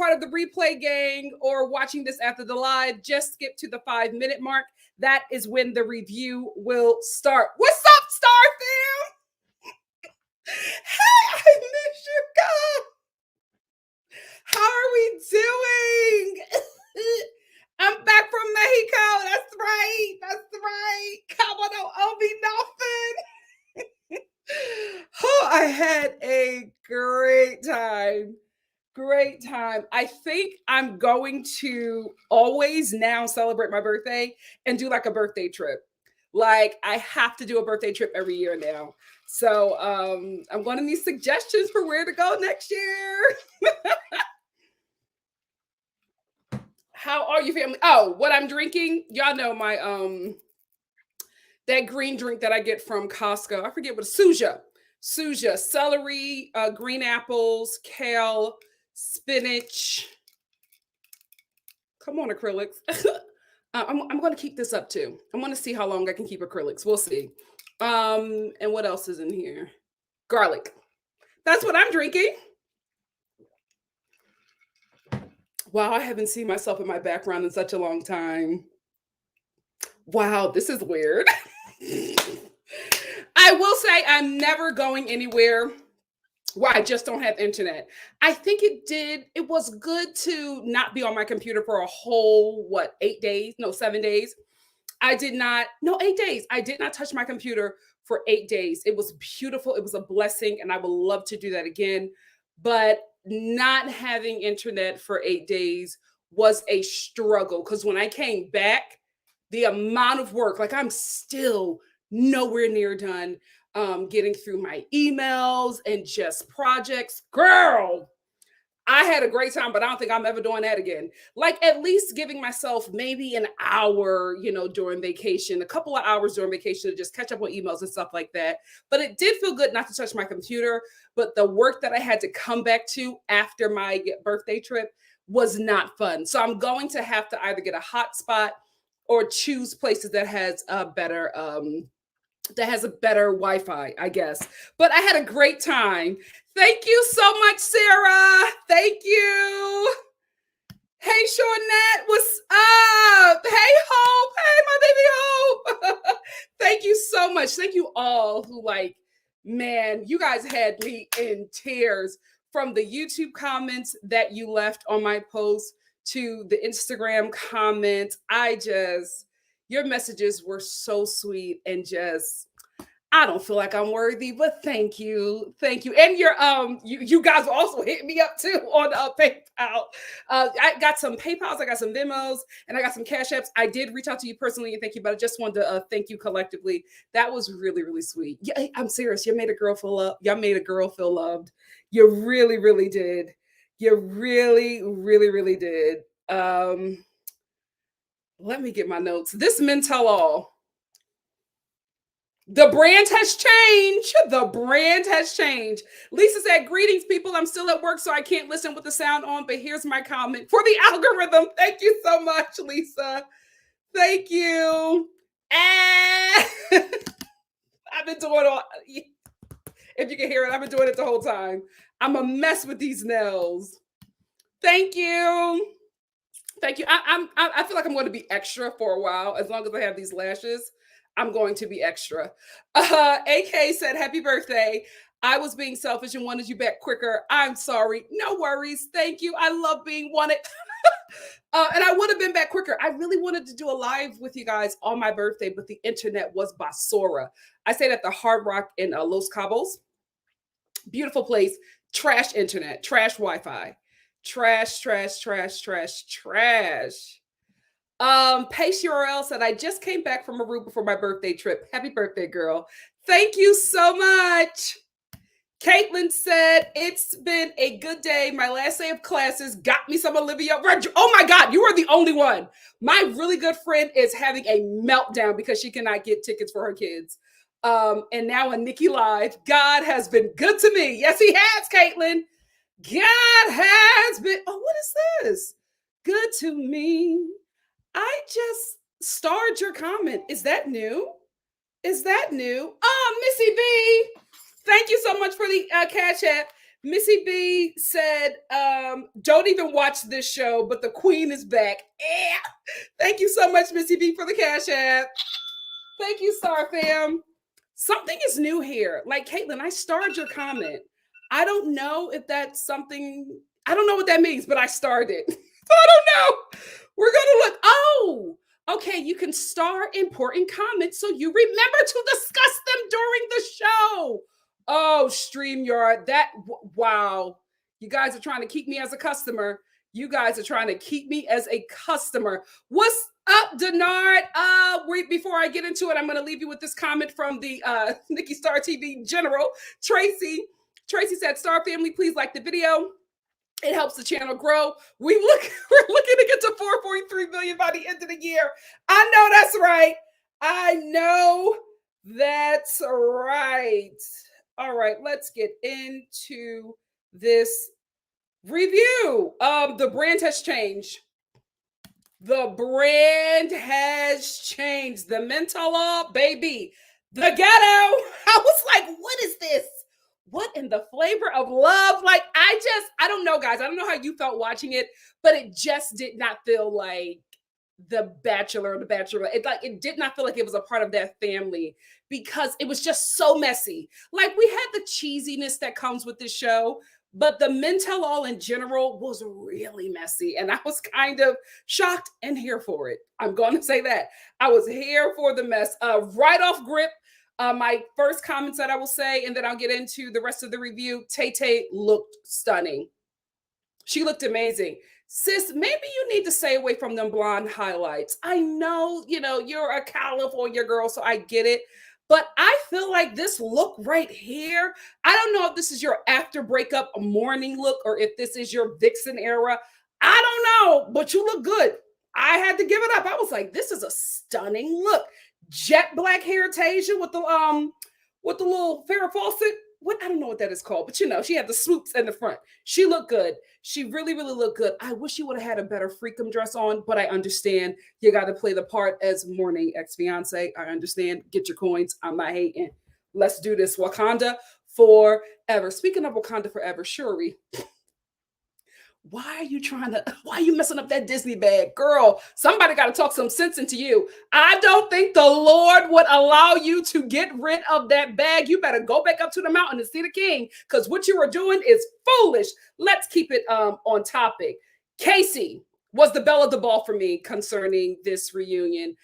part of the replay gang or watching this after the live, just skip to the 5-minute mark. That is when the review will start. What's up, Star fam? Hey, I miss you guys. How are we doing? I'm back from Mexico. That's right. That's right. Come on, don't owe me nothing. Oh, I had a great time. Great time. I think I'm going to always now celebrate my birthday and do like a birthday trip. Like I have to do a birthday trip every year now. So I'm going to need suggestions for where to go next year. How are you, family? Oh, what I'm drinking? Y'all know my that green drink that I get from Costco. I forget what Suja, celery, green apples, kale, spinach. Come on, acrylics. I'm going to keep this up too. I'm going to see how long I can keep acrylics. We'll see. And what else is in here? Garlic. That's what I'm drinking. Wow, I haven't seen myself in my background in such a long time. Wow, this is weird. I will say I'm never going anywhere where I just don't have internet. I think it was good to not be on my computer for a whole, 8 days? No, 7 days. 8 days. I did not touch my computer for 8 days. It was beautiful. It was a blessing, and I would love to do that again. But not having internet for 8 days was a struggle because when I came back, the amount of work, like I'm still nowhere near done getting through my emails and just projects. Girl, I had a great time, but I don't think I'm ever doing that again. Like at least giving myself maybe an hour, during vacation, a couple of hours during vacation to just catch up on emails and stuff like that. But it did feel good not to touch my computer. But the work that I had to come back to after my birthday trip was not fun. So I'm going to have to either get a hotspot or choose places that has a better Wi-Fi, I guess. But I had a great time. Thank you so much, Sarah. Thank you. Hey, Shawnette, what's up? Hey, Hope. Hey, my baby Hope. Thank you so much. Thank you all who man, you guys had me in tears from the YouTube comments that you left on my post to the Instagram comments. Your messages were so sweet and I don't feel like I'm worthy, but thank you. And you guys will also hit me up too on PayPal. I got some PayPals, I got some Venmos, and I got some Cash Apps. I did reach out to you personally and thank you, but I just wanted to thank you collectively. That was really, really sweet. Yeah, I'm serious. You made a girl feel loved. Y'all made a girl feel loved. You really, really did. You really, really, really did. Let me get my notes. This men tell all. The brand has changed. The brand has changed. Lisa said, greetings, people. I'm still at work, so I can't listen with the sound on, but here's my comment for the algorithm. Thank you so much, Lisa. Thank you. And I've been doing all, if you can hear it, I've been doing it the whole time. I'm a mess with these nails. Thank you. Thank you. I feel like I'm going to be extra for a while. As long as I have these lashes, I'm going to be extra. AK said, happy birthday. I was being selfish and wanted you back quicker. I'm sorry. No worries. Thank you. I love being wanted. And I would have been back quicker. I really wanted to do a live with you guys on my birthday, but the internet was basura. I stayed at the Hard Rock in Los Cabos. Beautiful place. Trash internet. Trash Wi-Fi. Trash. Pace URL said, I just came back from Aruba for my birthday trip. Happy birthday, girl. Thank you so much. Caitlin said, it's been a good day. My last day of classes got me some Olivia. Oh my God, you are the only one. My really good friend is having a meltdown because she cannot get tickets for her kids. And now on Nikki Live, God has been good to me. Yes, he has, Caitlin. God has been, what is this? Good to me. I just starred your comment. Is that new? Oh, Missy B. Thank you so much for the Cash App. Missy B said, don't even watch this show, but the queen is back. Yeah. Thank you so much, Missy B, for the cash app. Thank you, Star Fam. Something is new here. Like, Caitlin, I starred your comment. I don't know if that's something, I don't know what that means, but I starred it. I don't know. We're going to look. Oh, okay. You can star important comments so you remember to discuss them during the show. Oh, StreamYard. Wow. You guys are trying to keep me as a customer. You guys are trying to keep me as a customer. What's up, Denard? Before I get into it, I'm going to leave you with this comment from the NikkiStar TV General, Tracy. Tracy said, Star Family, please like the video. It helps the channel grow. We're looking to get to 4.3 million by the end of the year. I know that's right. I know that's right. All right, let's get into this review. The brand has changed. The brand has changed. The mental law, baby. The ghetto. I was like, what is this? What in the flavor of love? Like, I don't know, guys. I don't know how you felt watching it, but it just did not feel like The Bachelor or The Bachelorette. It did not feel like it was a part of that family because it was just so messy. Like, we had the cheesiness that comes with this show, but the men tell all in general was really messy. And I was kind of shocked and here for it. I'm going to say that. I was here for the mess. Right off grip, my first comments that I will say, and then I'll get into the rest of the review. Taytay looked stunning. She looked amazing. Sis, maybe you need to stay away from them blonde highlights. I know, you're a California girl, so I get it. But I feel like this look right here, I don't know if this is your after breakup morning look or if this is your Vixen era. I don't know, but you look good. I had to give it up. I was like, this is a stunning look. Jet black hair, Tasia, with the little Farrah Fawcett. I don't know what that is called, but she had the swoops in the front. She looked good. She really, really looked good. I wish you would have had a better freakum dress on, but I understand you got to play the part as morning ex-fiance. I understand. Get your coins. I'm not hating. Let's do this. Wakanda forever. Speaking of Wakanda forever, Shuri, why are you messing up that Disney bag? Girl, somebody got to talk some sense into you. I don't think the Lord would allow you to get rid of that bag. You better go back up to the mountain and see the king, because what you are doing is foolish. Let's keep it on topic. Casey was the belle of the ball for me concerning this reunion.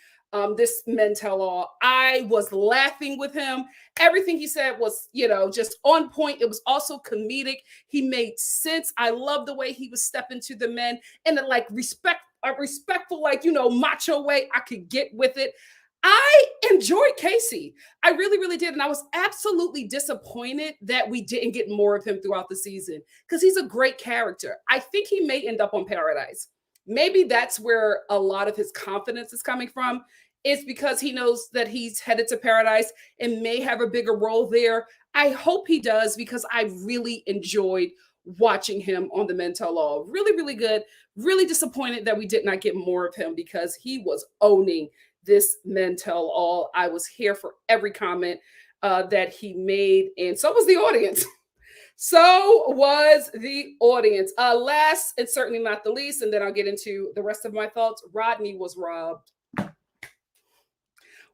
This men tell all. I was laughing with him. Everything he said was, just on point. It was also comedic. He made sense. I love the way he was stepping to the men in a respectful, macho way. I could get with it. I enjoyed Casey. I really, really did. And I was absolutely disappointed that we didn't get more of him throughout the season because he's a great character. I think he may end up on Paradise. Maybe that's where a lot of his confidence is coming from. It's because he knows that he's headed to Paradise and may have a bigger role there. I hope he does, because I really enjoyed watching him on the Men Tell All. Really, really good. Really disappointed that we did not get more of him because he was owning this Men Tell All. I was here for every comment that he made, and so was the audience. So was the audience. Last and certainly not the least, and then I'll get into the rest of my thoughts. Rodney was robbed.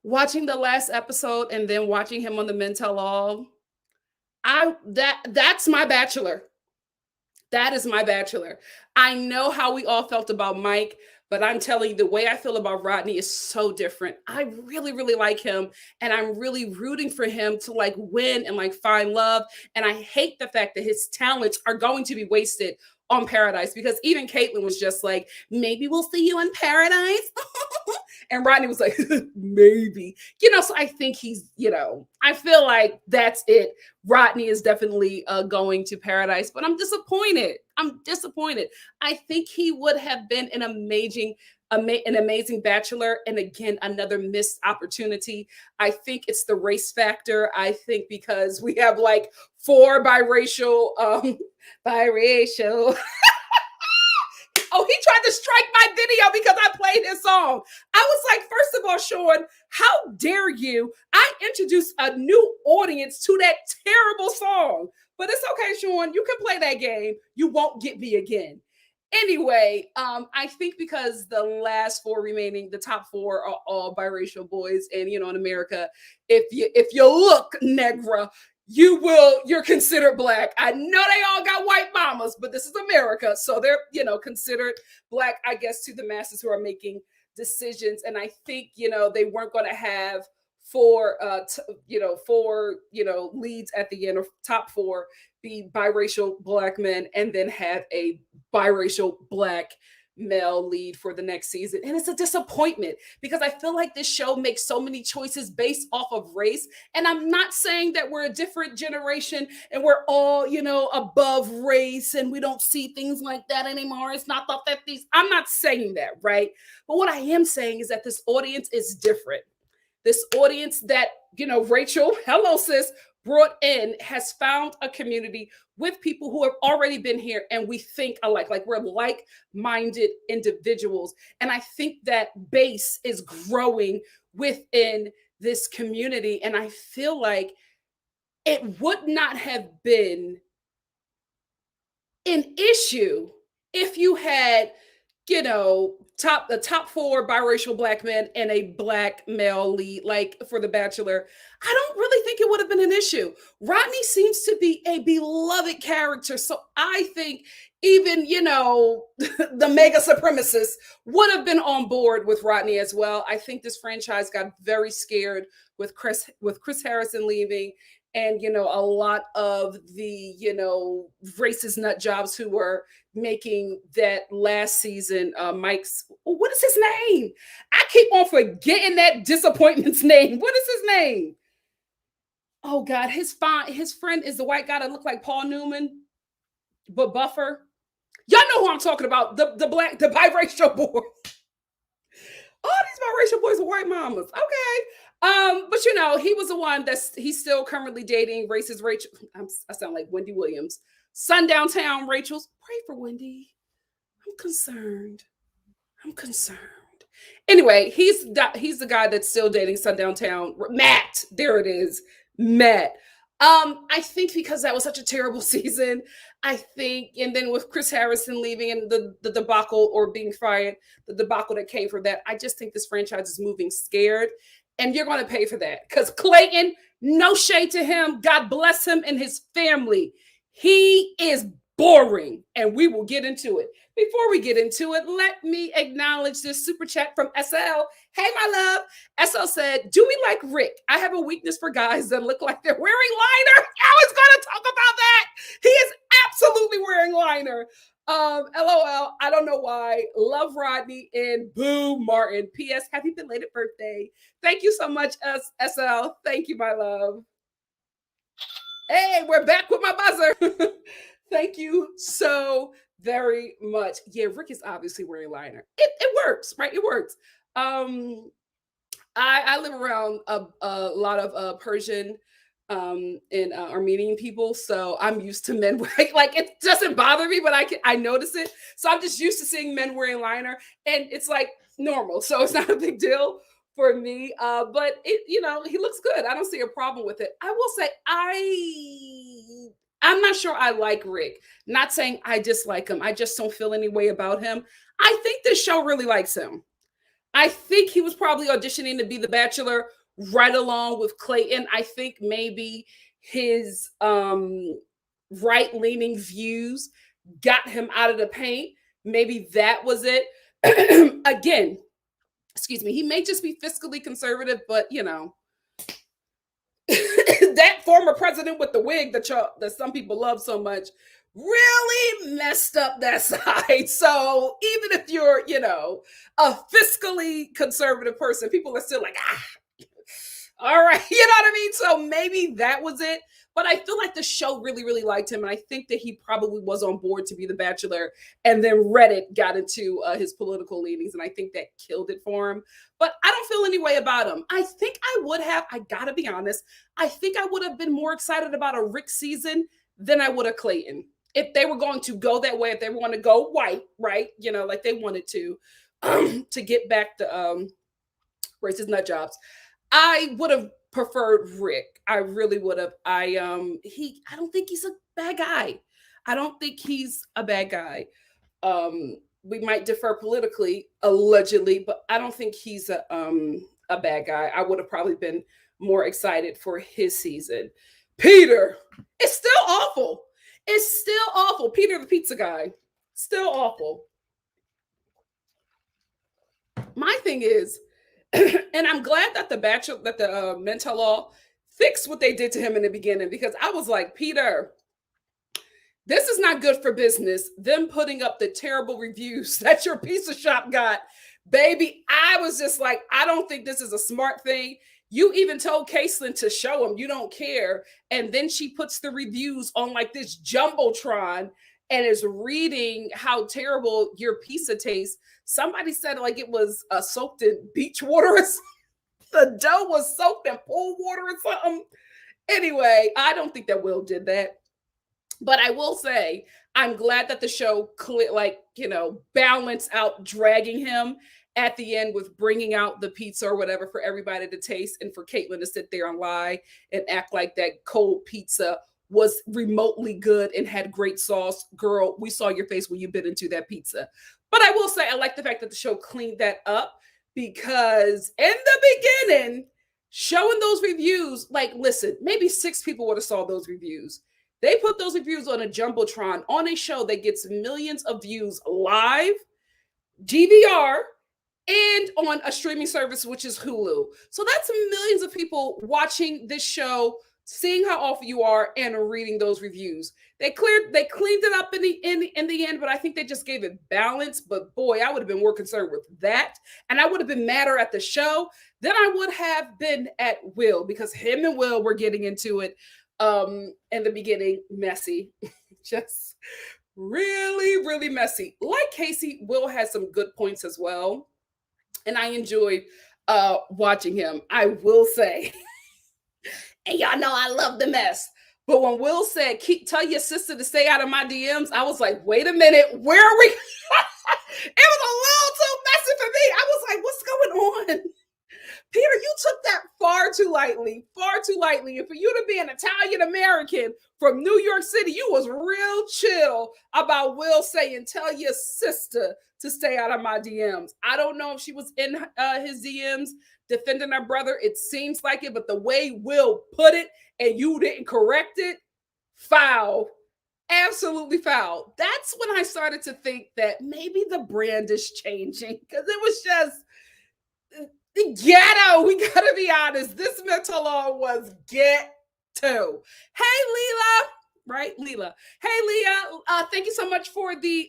Watching the last episode and then watching him on the Men Tell All, that's my Bachelor. That is my Bachelor. I know how we all felt about Mike, but I'm telling you, the way I feel about Rodney is so different. I really, really like him, and I'm really rooting for him to win and find love. And I hate the fact that his talents are going to be wasted on Paradise, because even Caitlin was just like, maybe we'll see you in Paradise. And Rodney was like, maybe, so I think he's, I feel like that's it. Rodney is definitely going to Paradise, but I'm disappointed. I think he would have been an amazing Bachelor. And again, another missed opportunity. I think it's the race factor. I think because we have 4 biracial, biracial. Oh, he tried to strike my video because I played his song. I was like, first of all, Sean, how dare you? I introduced a new audience to that terrible song. But it's okay, Sean. You can play that game. You won't get me again. Anyway, I think because the last four remaining, the top four are all biracial boys, and in America, if you look negra, you're considered black. I know they all got white mamas, but this is America, so they're considered black, I guess, to the masses who are making decisions. And I think they weren't going to have four leads at the end, or top four be biracial black men, and then have a biracial black male lead for the next season. And it's a disappointment because I feel like this show makes so many choices based off of race. And I'm not saying that we're a different generation and we're all, above race and we don't see things like that anymore. It's not the 50s. I'm not saying that, right? But what I am saying is that this audience is different. This audience that, Rachel, hello sis, brought in has found a community with people who have already been here and we think alike, like we're like-minded individuals. And I think that base is growing within this community. And I feel like it would not have been an issue if you had the top four biracial black men and a black male lead, like for The Bachelor. I don't really think it would have been an issue. Rodney seems to be a beloved character. So I think even, the mega supremacists would have been on board with Rodney as well. I think this franchise got very scared with Chris Harrison leaving. And, a lot of the, racist nut jobs who were making that last season, Mike's, what is his name? I keep on forgetting that disappointment's name. What is his name? Oh God, his friend is the white guy that looked like Paul Newman, but buffer. Y'all know who I'm talking about. The biracial boy. All these biracial boys are white mamas. Okay. But he was the one he's still currently dating racist Rachel. I sound like Wendy Williams. Sundown Town Rachel's. Pray for Wendy. I'm concerned. Anyway, he's the guy that's still dating Sundown Town. Matt. There it is. Matt. I think because that was such a terrible season, I think, and then with Chris Harrison leaving and the debacle or being fired, the debacle that came from that, I just think this franchise is moving scared. And you're going to pay for that. Because Clayton, no shade to him. God bless him and his family. He is boring. And we will get into it. Before we get into it, let me acknowledge this super chat from SL. Hey, my love. SL said, do we like Rick? I have a weakness for guys that look like they're wearing liner. I was going to talk about that. He is absolutely wearing liner. LOL, I don't know why. Love Rodney and boo Martin. P.S. Happy belated birthday. Thank you so much, SL. Thank you, my love. Hey, we're back with my buzzer. Thank you so very much. Yeah, Rick is obviously wearing liner. It works, right? It works. I live around a lot of Persian and Armenian people, so I'm used to men wearing, like, it doesn't bother me, but I notice it. So I'm just used to seeing men wearing liner, and it's like normal, so it's not a big deal for me. But it, he looks good. I don't see a problem with it. I will say I'm not sure I like Rick. Not saying I dislike him. I just don't feel any way about him. I think this show really likes him. I think he was probably auditioning to be The Bachelor right along with Clayton. I think maybe his right-leaning views got him out of the paint. Maybe that was it. Again, excuse me, he may just be fiscally conservative, but that former president with the wig that some people love so much really messed up that side. So even if you're, a fiscally conservative person, people are still like, all right, you know what I mean? So maybe that was it. But I feel like the show really, really liked him. And I think that he probably was on board to be The Bachelor. And then Reddit got into his political leanings. And I think that killed it for him. But I don't feel any way about him. I think I would have, I gotta be honest, I think I would have been more excited about a Rick season than I would have Clayton. If they were going to go that way, if they want to go white, right? Like they wanted to get back the racist nut jobs. I would have preferred Rick. I really would have. I don't think he's a bad guy. I don't think he's a bad guy. We might differ politically, allegedly, but I don't think he's a bad guy. I would have probably been more excited for his season. Peter, it's still awful. It's still awful. Peter the pizza guy, still awful. My thing is, and I'm glad that the mental law fixed what they did to him in the beginning, because I was like, Peter, this is not good for business. Them putting up the terrible reviews that your pizza shop got, baby. I was just like, I don't think this is a smart thing. You even told Caitlin to show him you don't care, and then she puts the reviews on like this jumbotron and is reading how terrible your pizza tastes. Somebody said like it was soaked in beach water. The dough was soaked in pool water or something. Anyway, I don't think that Will did that. But I will say, I'm glad that the show balanced out dragging him at the end with bringing out the pizza or whatever for everybody to taste, and for Caitlin to sit there and lie and act like that cold pizza was remotely good and had great sauce. Girl, we saw your face when you bit into that pizza. But I will say, I like the fact that the show cleaned that up, because in the beginning, showing those reviews, like, listen, maybe 6 people would have saw those reviews. They put those reviews on a jumbotron on a show that gets millions of views live, DVR, and on a streaming service, which is Hulu. So that's millions of people watching this show, seeing how awful you are, and reading those reviews. They cleaned it up in the end, but I think they just gave it balance. But boy, I would have been more concerned with that, and I would have been madder at the show than I would have been at Will, because him and Will were getting into it in the beginning, messy. Just really, really messy. Like Casey, Will has some good points as well, and I enjoyed watching him. I will say, and y'all know I love the mess, but when Will said, tell your sister to stay out of my DMs, I was like, wait a minute, where are we? It was a little too messy for me. I was like, what's going on? Peter, you took that far too lightly, far too lightly. And for you to be an Italian American from New York City, you was real chill about Will saying, tell your sister to stay out of my DMs. I don't know if she was in his DMs defending her brother. It seems like it, but the way Will put it and you didn't correct it, foul. Absolutely foul. That's when I started to think that maybe the brand is changing, because it was just ghetto. We gotta be honest. This mental law was ghetto. Hey, Leela. Right, Leela. Hey, Leah. Thank you so much for the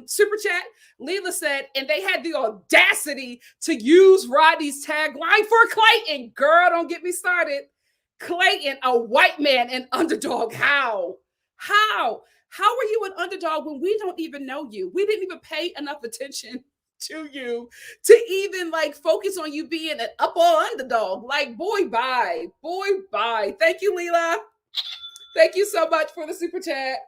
super chat. Leela said, and they had the audacity to use Rodney's tagline for Clayton. Girl, don't get me started. Clayton, a white man, an underdog. How? How are you an underdog when we don't even know you? We didn't even pay enough attention to you to even like focus on you being an upper underdog. Like, boy, bye. Thank you, Leela. Thank you so much for the super chat.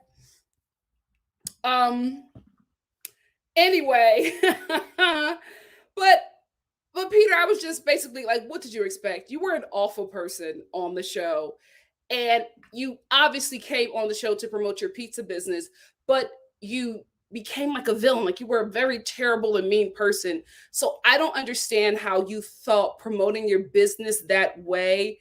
Anyway, but Peter, I was just basically like, what did you expect? You were an awful person on the show, and you obviously came on the show to promote your pizza business, but you became like a villain. Like, you were a very terrible and mean person. So I don't understand how you thought promoting your business that way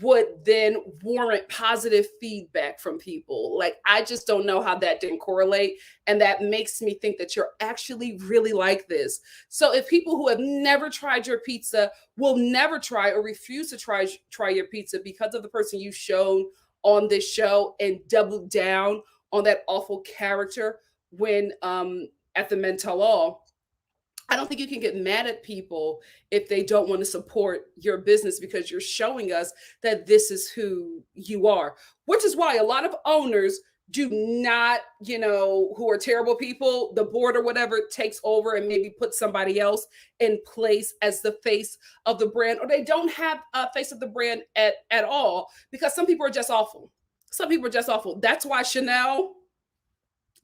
would then warrant positive feedback from people. Like, I just don't know how that didn't correlate. And that makes me think that you're actually really like this. So if people who have never tried your pizza will never try or refuse to try your pizza because of the person you've shown on this show, and double down on that awful character when at the mental law, I don't think you can get mad at people if they don't want to support your business, because you're showing us that this is who you are, which is why a lot of owners do not, who are terrible people, the board or whatever takes over and maybe put somebody else in place as the face of the brand, or they don't have a face of the brand at all, because some people are just awful. That's why Chanel,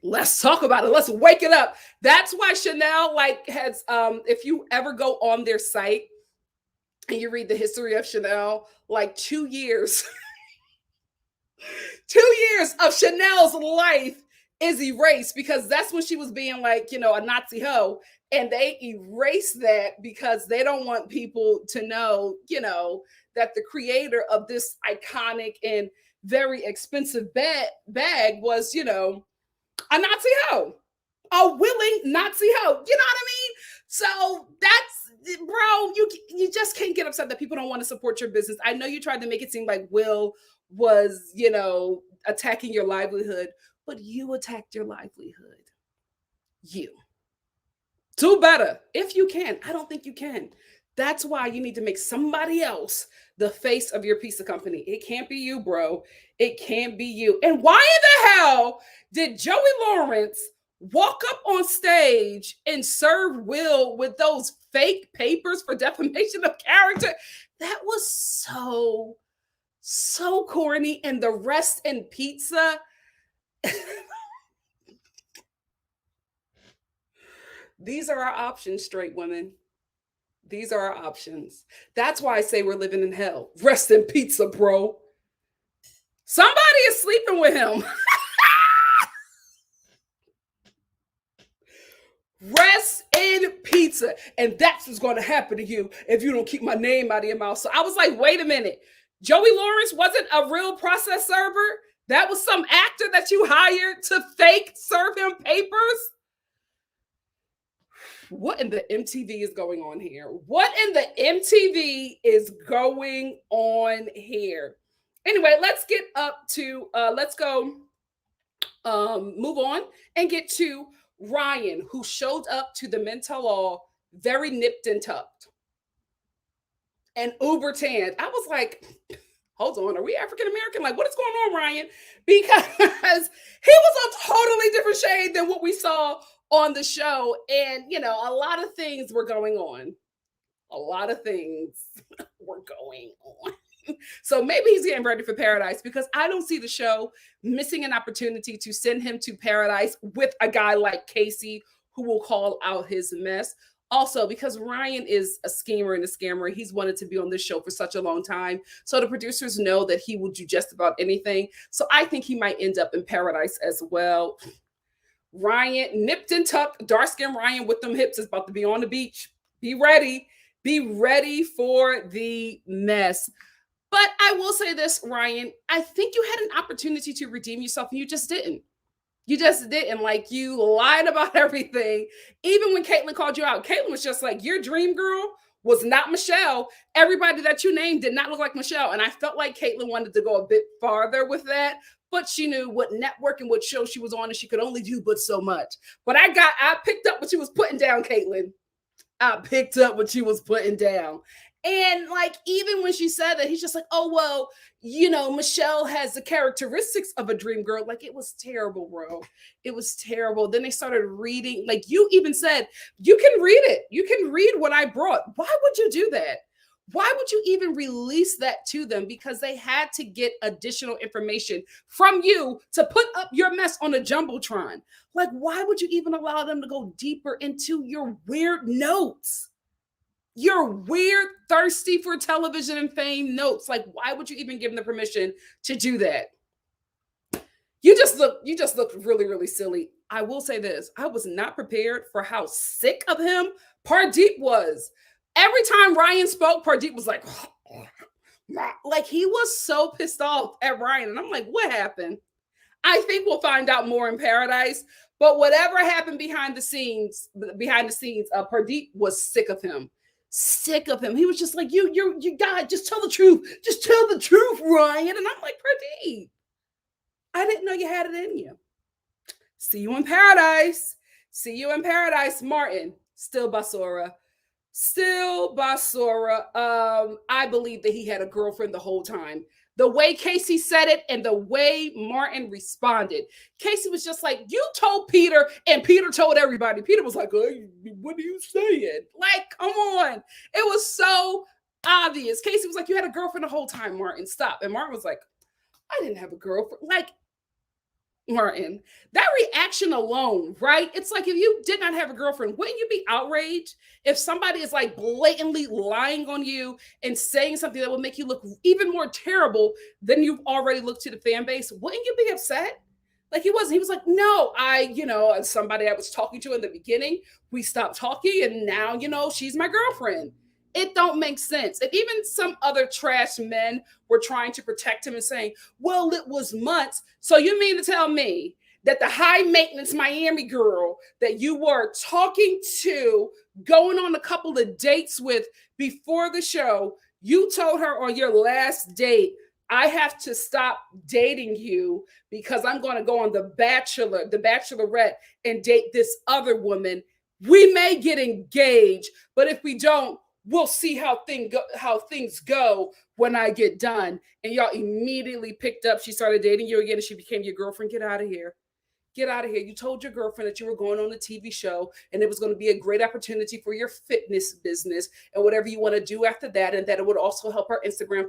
let's talk about it. Let's wake it up. That's why Chanel has, if you ever go on their site, and you read the history of Chanel, like 2 years, 2 years of Chanel's life is erased because that's when she was being like, a Nazi hoe. And they erase that because they don't want people to know, that the creator of this iconic and very expensive bag was, a Nazi hoe, a willing Nazi hoe. You know what I mean? So that's, bro, you just can't get upset that people don't want to support your business. I know you tried to make it seem like Will was, attacking your livelihood, but you attacked your livelihood. You. Do better if you can. I don't think you can. That's why you need to make somebody else the face of your pizza company. It can't be you, bro. It can't be you. And why in the hell did Joey Lawrence walk up on stage and serve Will with those fake papers for defamation of character? That was so corny. And the rest in pizza. These are our options, straight women. These are our options. That's why I say we're living in hell. Rest in pizza, bro. Somebody is sleeping with him. Rest in pizza. And that's what's going to happen to you if you don't keep my name out of your mouth. So I was like, wait a minute. Joey Lawrence wasn't a real process server. That was some actor that you hired to fake serve him papers. What in the MTV is going on here? What in the MTV is going on here? Anyway, let's get up to, let's go move on and get to Ryan, who showed up to the Men Tell All very nipped and tucked and uber tanned. I was like, hold on, are we African American? Like, what is going on, Ryan? Because he was a totally different shade than what we saw on the show. And, a lot of things were going on. A lot of things were going on. So maybe he's getting ready for paradise, because I don't see the show missing an opportunity to send him to paradise with a guy like Casey, who will call out his mess. Also, because Ryan is a schemer and a scammer, he's wanted to be on this show for such a long time. So the producers know that he will do just about anything. So I think he might end up in paradise as well. Ryan, nipped and tucked, dark-skinned Ryan with them hips is about to be on the beach. Be ready. Be ready for the mess. But I will say this, Ryan, I think you had an opportunity to redeem yourself and you just didn't. You just didn't. Like, you lied about everything. Even when Caitlyn called you out, Caitlyn was just like, your dream girl was not Michelle. Everybody that you named did not look like Michelle. And I felt like Caitlyn wanted to go a bit farther with that, but she knew what network and what show she was on, and she could only do but so much. But I picked up what she was putting down, Caitlyn. I picked up what she was putting down. And like, even when she said that, he's just like, oh, well, Michelle has the characteristics of a dream girl. Like, it was terrible, bro. It was terrible. Then they started reading, like you even said, you can read it. You can read what I brought. Why would you do that? Why would you even release that to them? Because they had to get additional information from you to put up your mess on a Jumbotron. Like, why would you even allow them to go deeper into your weird notes? Your weird, thirsty for television and fame notes. Like, why would you even give them the permission to do that? You just look really, really silly. I will say this. I was not prepared for how sick of him Pardeep was. Every time Ryan spoke, Pardeep was like he was so pissed off at Ryan. And I'm like, what happened? I think we'll find out more in paradise. But whatever happened behind the scenes, Pardeep was sick of him. Sick of him. He was just like, you God, just tell the truth. Just tell the truth, Ryan. And I'm like, Pardeep, I didn't know you had it in you. See you in paradise. See you in paradise. Martin, still Basura. Still Basura. I believe that he had a girlfriend the whole time. The way Casey said it and the way Martin responded. Casey was just like, you told Peter, and Peter told everybody. Peter was like, hey, what are you saying? Like, come on. It was so obvious. Casey was like, you had a girlfriend the whole time, Martin. Stop. And Martin was like, I didn't have a girlfriend. Like, Martin, that reaction alone, right? It's like if you did not have a girlfriend, wouldn't you be outraged if somebody is like blatantly lying on you and saying something that would make you look even more terrible than you've already looked to the fan base? Wouldn't you be upset? Like he wasn't. He was like, no, as somebody I was talking to in the beginning, we stopped talking, and now, she's my girlfriend. It don't make sense. And even some other trash men were trying to protect him and saying, well, it was months. So you mean to tell me that the high maintenance Miami girl that you were talking to, going on a couple of dates with before the show, you told her on your last date, I have to stop dating you because I'm going to go on the Bachelorette, and date this other woman. We may get engaged, but if we don't, we'll see how things go when I get done. And y'all immediately picked up. She started dating you again, and she became your girlfriend. Get out of here. Get out of here. You told your girlfriend that you were going on a TV show and it was going to be a great opportunity for your fitness business and whatever you want to do after that. And that it would also help her Instagram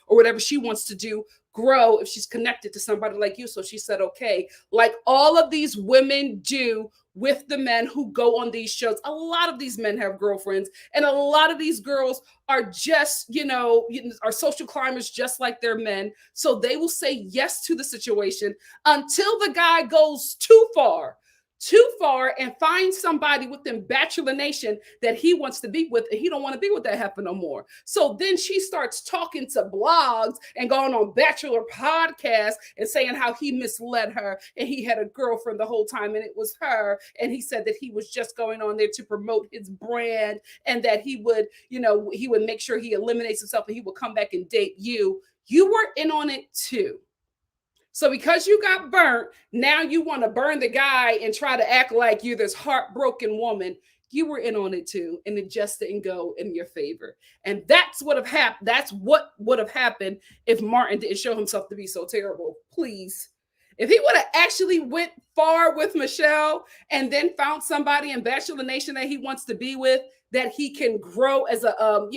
or whatever she wants to do grow if she's connected to somebody like you. So she said, okay, like all of these women do with the men who go on these shows. A lot of these men have girlfriends, and a lot of these girls are just, are social climbers just like their men. So they will say yes to the situation until the guy goes too far and finds somebody within Bachelor Nation that he wants to be with, and he don't want to be with that heifer no more. So then she starts talking to blogs and going on Bachelor podcasts and saying how he misled her and he had a girlfriend the whole time and it was her, and he said that he was just going on there to promote his brand and that he would make sure he eliminates himself and he would come back and date you. You were in on it too. So because you got burnt, now you want to burn the guy and try to act like you're this heartbroken woman. You were in on it too, and it just didn't go in your favor. And that's what have happened. That's what would have happened if Martin didn't show himself to be so terrible. Please. If he would have actually went far with Michelle and then found somebody in Bachelor Nation that he wants to be with, that he can grow as a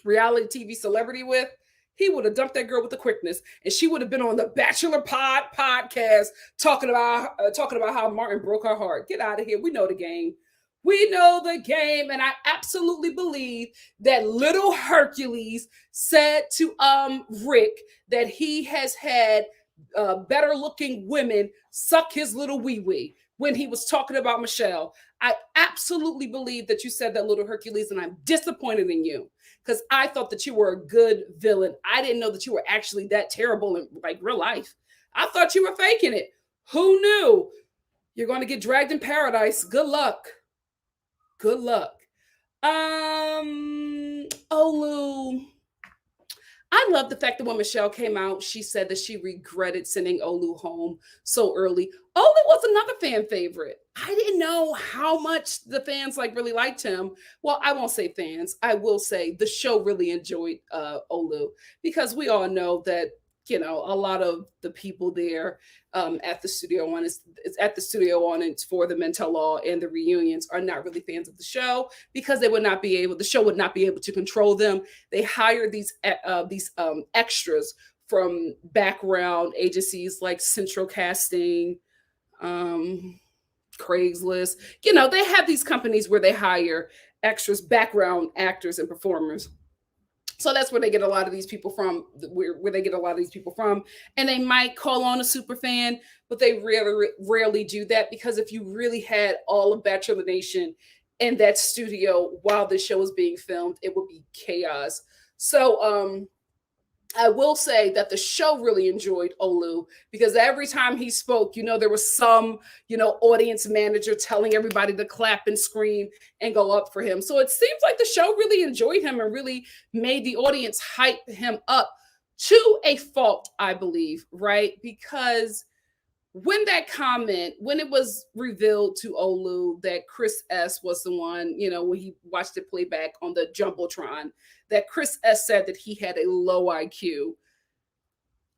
reality TV celebrity with, he would have dumped that girl with the quickness, and she would have been on the Bachelor podcast talking about how Martin broke her heart. Get out of here. We know the game. We know the game, and I absolutely believe that little Hercules said to Rick that he has had better looking women suck his little wee-wee when he was talking about Michelle. I absolutely believe that you said that, little Hercules, and I'm disappointed in you because I thought that you were a good villain. I didn't know that you were actually that terrible in like real life. I thought you were faking it. Who knew? You're going to get dragged in paradise. Good luck. Good luck. Olu. I love the fact that when Michelle came out, she said that she regretted sending Olu home so early. Olu was another fan favorite. I didn't know how much the fans really liked him. Well, I won't say fans. I will say the show really enjoyed Olu, because we all know that a lot of the people there at the studio one is at the studio on it's for the Men Tell All and the reunions are not really fans of the show, because the show would not be able to control them. They hire these extras from background agencies like Central Casting, Craigslist. They have these companies where they hire extras, background actors and performers. So that's where they get a lot of these people from, and they might call on a super fan, but they rarely do that, because if you really had all of Bachelor Nation in that studio while the show is being filmed, it would be chaos. So I will say that the show really enjoyed Olu, because every time he spoke, there was some, audience manager telling everybody to clap and scream and go up for him. So it seems like the show really enjoyed him and really made the audience hype him up to a fault, I believe, right? Because when it was revealed to Olu that Chris S was the one, when he watched it play back on the Jumbotron, that Chris S said that he had a low IQ.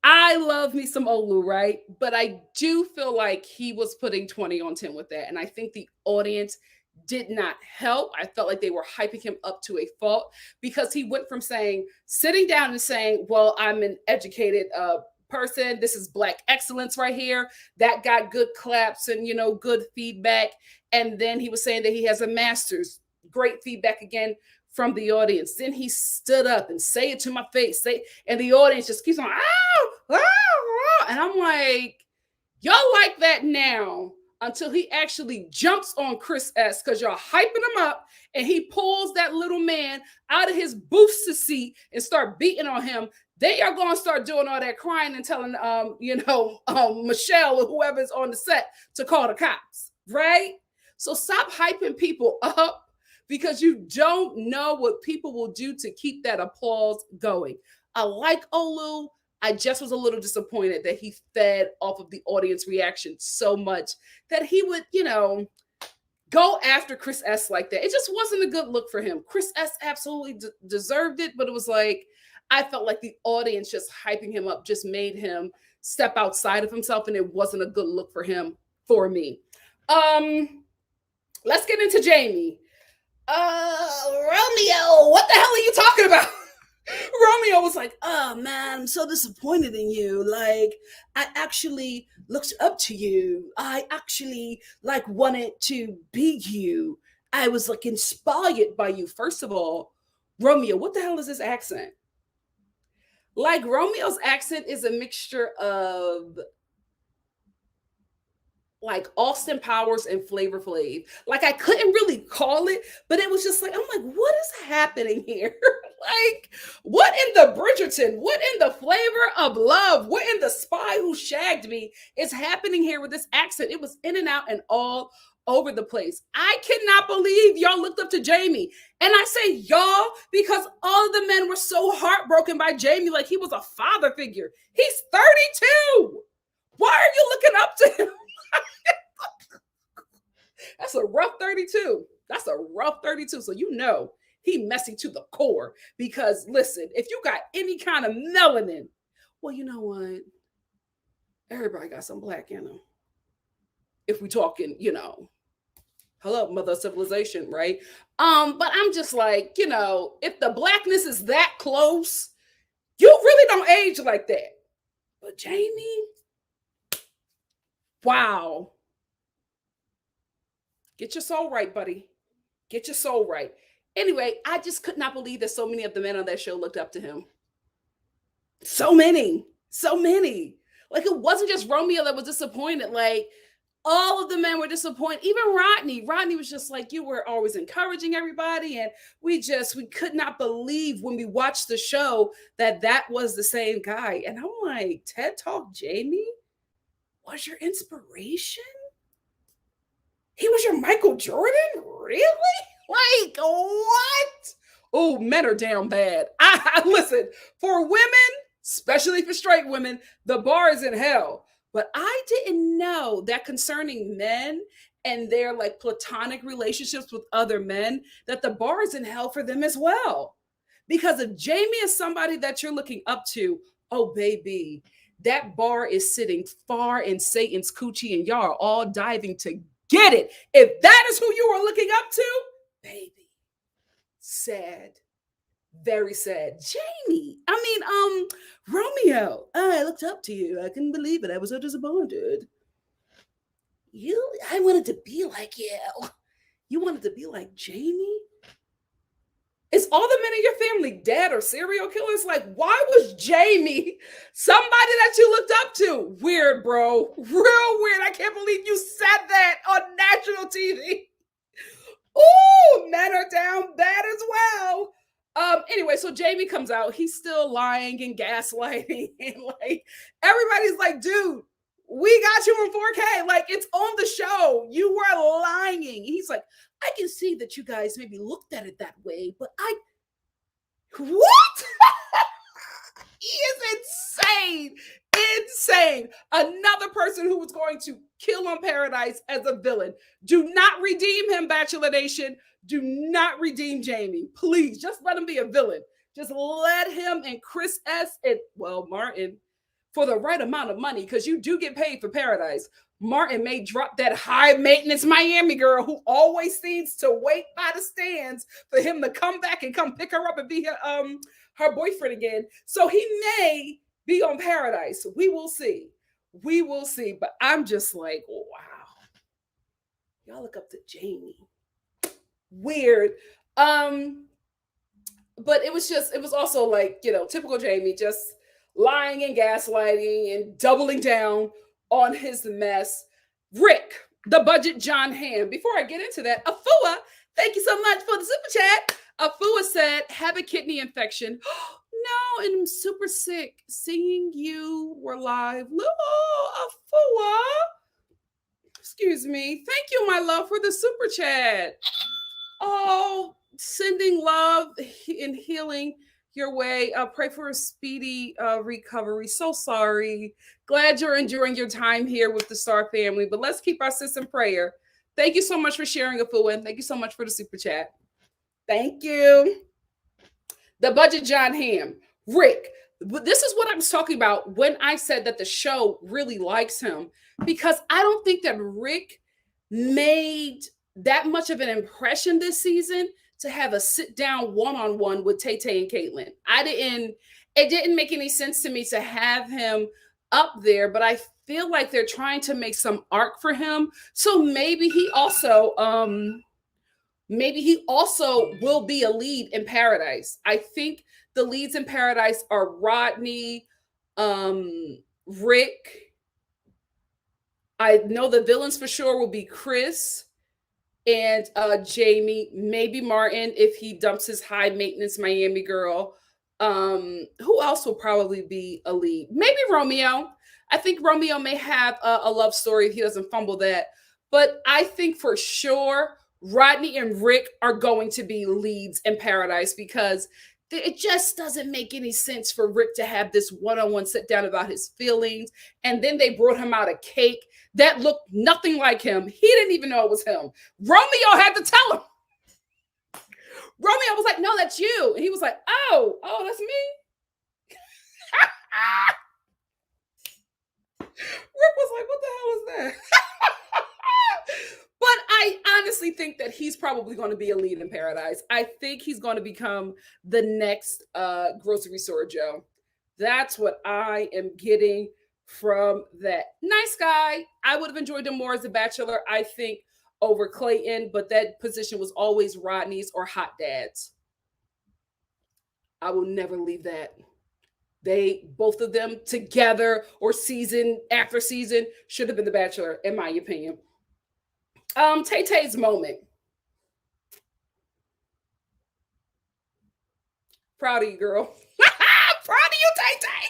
I love me some Olu, right? But I do feel like he was putting 20 on 10 with that. And I think the audience did not help. I felt like they were hyping him up to a fault, because he went from sitting down and saying, well, I'm an educated person. This is Black excellence right here. That got good claps and, good feedback. And then he was saying that he has a master's. Great feedback again from the audience. Then he stood up and say it to my face. And the audience just keeps on, ow, ow, ow. And I'm like, y'all like that now until he actually jumps on Chris S because y'all hyping him up and he pulls that little man out of his booster seat and start beating on him. Then y'all gonna start doing all that crying and telling, Michelle or whoever's on the set to call the cops, right? So stop hyping people up because you don't know what people will do to keep that applause going. I like Olu. I just was a little disappointed that he fed off of the audience reaction so much that he would, go after Chris S like that. It just wasn't a good look for him. Chris S absolutely deserved it, but it was like, I felt like the audience just hyping him up just made him step outside of himself, and it wasn't a good look for him, for me. Let's get into Jamie. Romeo, what the hell are you talking about? Romeo was like, oh man, I'm so disappointed in you. Like, I actually looked up to you. I actually wanted to be you. I was inspired by you. First of all, Romeo, what the hell is this accent? Romeo's accent is a mixture of Austin Powers and Flavor Flav. I couldn't really call it, but it was just I'm like, what is happening here? What in the Bridgerton? What in the Flavor of Love? What in the Spy Who Shagged Me is happening here with this accent? It was in and out and all over the place. I cannot believe y'all looked up to Jamie. And I say y'all because all of the men were so heartbroken by Jamie like he was a father figure. He's 32. Why are you looking up to him? That's a rough 32. That's a rough 32. So he messy to the core because listen, if you got any kind of melanin, well, you know what? Everybody got some black in them. If we talking, hello, mother of civilization, right? But I'm just like, if the blackness is that close, you really don't age like that. But Jamie, wow. Get your soul right, buddy. Get your soul right. Anyway, I just could not believe that so many of the men on that show looked up to him. So many. It wasn't just Romeo that was disappointed. All of the men were disappointed. Even Rodney. Rodney was just like, you were always encouraging everybody. And we could not believe when we watched the show that was the same guy. And I'm like, TED Talk Jamie was your inspiration? He was your Michael Jordan? Really? What? Oh, men are down bad. Listen, for women, especially for straight women, the bar is in hell. But I didn't know that concerning men and their platonic relationships with other men, that the bar is in hell for them as well. Because if Jamie is somebody that you're looking up to, oh, baby, that bar is sitting far in Satan's coochie and y'all are all diving to get it. If that is who you are looking up to, baby, sad, very sad. Jamie, Romeo, I looked up to you. I couldn't believe it. I was so disappointed. I wanted to be like you. You wanted to be like Jamie? Is all the men in your family dead or serial killers? Why was Jamie somebody that you looked up to? Weird, bro. Real weird. I can't believe you said that on national TV. Ooh, men are down bad as well. Anyway, so Jamie comes out. He's still lying and gaslighting. And everybody's like, dude, we got you in 4K. It's on the show. You were lying. He's like, I can see that you guys maybe looked at it that way, but what? He is insane. Another person who was going to kill on Paradise as a villain. Do not redeem him, Bachelor Nation. Do not redeem Jamie. Please, just let him be a villain. Just let him and Chris S. and, Martin, for the right amount of money, because you do get paid for Paradise. Martin may drop that high maintenance Miami girl who always seems to wait by the stands for him to come back and come pick her up and be her boyfriend again. So he may be on Paradise. We will see. We will see. But I'm just like, wow. Y'all look up to Jamie. Weird. But it was also like, typical Jamie, just lying and gaslighting and doubling down on his mess. Rick, the budget John Ham. Before I get into that, Afua, thank you so much for the super chat. Afua said, have a kidney infection. No, and I'm super sick. Seeing you were live. Oh, Afua. Excuse me. Thank you, my love, for the super chat. Oh, sending love and healing your way. Pray for a speedy recovery. So sorry. Glad you're enjoying your time here with the Star family, but let's keep our sis in prayer. Thank you so much for sharing, Afua, and thank you so much for the super chat. Thank you. The budget John Ham. Rick, this is what I was talking about when I said that the show really likes him, because I don't think that Rick made that much of an impression this season to have a sit down one-on-one with Taytay and Caitlyn. It didn't make any sense to me to have him up there, but I feel like they're trying to make some arc for him. So maybe he also will be a lead in Paradise. I think the leads in Paradise are Rodney, Rick. I know the villains for sure will be Chris and Jamie, maybe Martin if he dumps his high maintenance Miami girl. Who else will probably be a lead? Maybe Romeo. I think Romeo may have a love story if he doesn't fumble that. But I think for sure Rodney and Rick are going to be leads in Paradise, because it just doesn't make any sense for Rick to have this one-on-one sit down about his feelings. And then they brought him out a cake that looked nothing like him. He didn't even know it was him. Romeo had to tell him. Romeo was like, no, that's you. And he was like, oh, that's me. Rick was like, what the hell is that? But I honestly think that he's probably going to be a lead in Paradise. I think he's going to become the next grocery store Joe. That's what I am getting from that. Nice guy. I would have enjoyed him more as a Bachelor, I think, over Clayton, but that position was always Rodney's or Hot Dad's. I will never leave that. Both of them together or season after season should have been the Bachelor, in my opinion. Taytay's moment. Proud of you, girl. Proud of you, Taytay.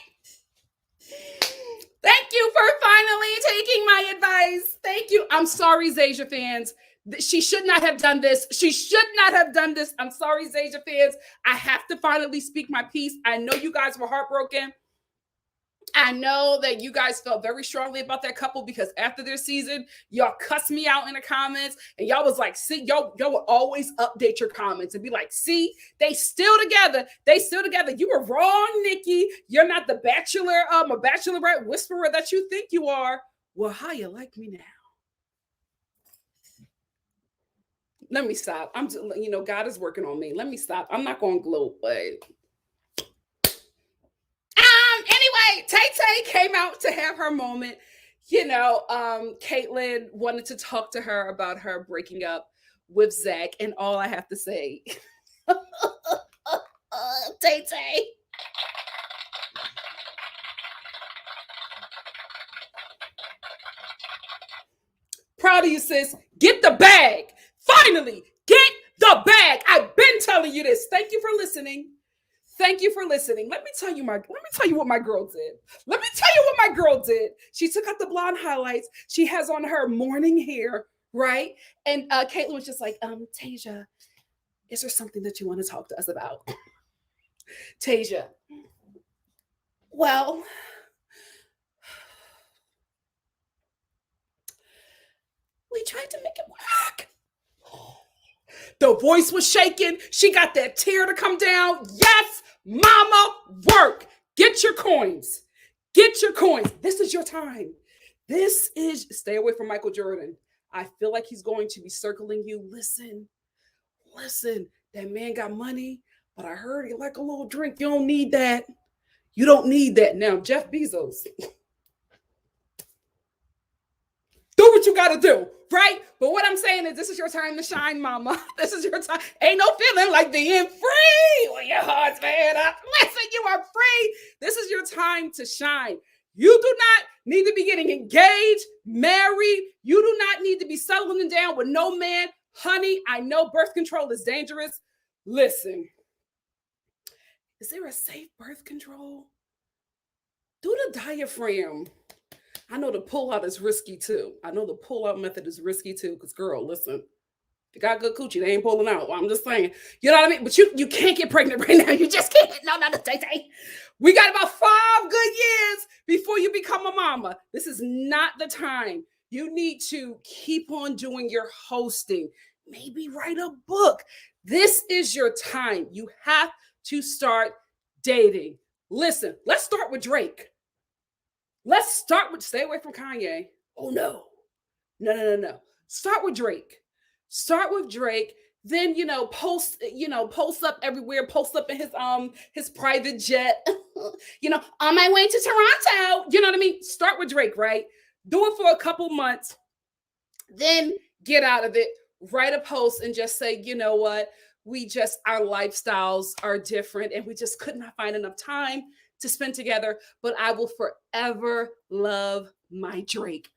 Thank you for finally taking my advice. Thank you. I'm sorry, Zaja fans. She should not have done this. She should not have done this. I'm sorry, Zaja fans. I have to finally speak my piece. I know you guys were heartbroken. I know that you guys felt very strongly about that couple, because after their season, y'all cussed me out in the comments, and y'all was like, see, y'all would always update your comments and be like, see, they still together. They still together. You were wrong, Nikki. You're not the Bachelor, a Bachelorette whisperer that you think you are. Well, how you like me now? Let me stop. God is working on me. Let me stop. I'm not going to gloat, but anyway, Taytay came out to have her moment. Caitlyn wanted to talk to her about her breaking up with Zach, and all I have to say, Taytay. Proud of you, sis. Get the bag. Finally, get the bag. I've been telling you this. Thank you for listening. Thank you for listening. Let me tell you what my girl did. She took out the blonde highlights. She has on her morning hair, right? And Caitlyn was just like, Tasia, is there something that you want to talk to us about? Tasia, well, we tried to make it work. The voice was shaking. She got that tear to come down. Yes, mama, work. Get your coins. Get your coins. This is your time. Stay away from Michael Jordan. I feel like he's going to be circling you. Listen, that man got money, but I heard he like a little drink. You don't need that. You don't need that. Now, Jeff Bezos, do what you got to do, right? But what I'm saying is this is your time to shine, mama. This is your time. Ain't no feeling like being free when your heart's made up. Listen, you are free. This is your time to shine. You do not need to be getting engaged, married. You do not need to be settling down with no man. Honey, I know birth control is dangerous. Listen, is there a safe birth control? Do the diaphragm. I know the pull-out is risky too. I know the pull-out method is risky too, because girl, listen, if you got good coochie, they ain't pulling out. I'm just saying. You know what I mean? But you can't get pregnant right now. You just can't. No, Taytay. We got about 5 good years before you become a mama. This is not the time. You need to keep on doing your hosting. Maybe write a book. This is your time. You have to start dating. Listen, let's start with Drake. Let's start with, stay away from Kanye. Oh no. No. Start with Drake. Then, post up everywhere, post up in his private jet, on my way to Toronto. You know what I mean? Start with Drake, right? Do it for a couple months, then get out of it, write a post and just say, you know what? Our lifestyles are different and we just could not find enough time to spend together, but I will forever love my Drake.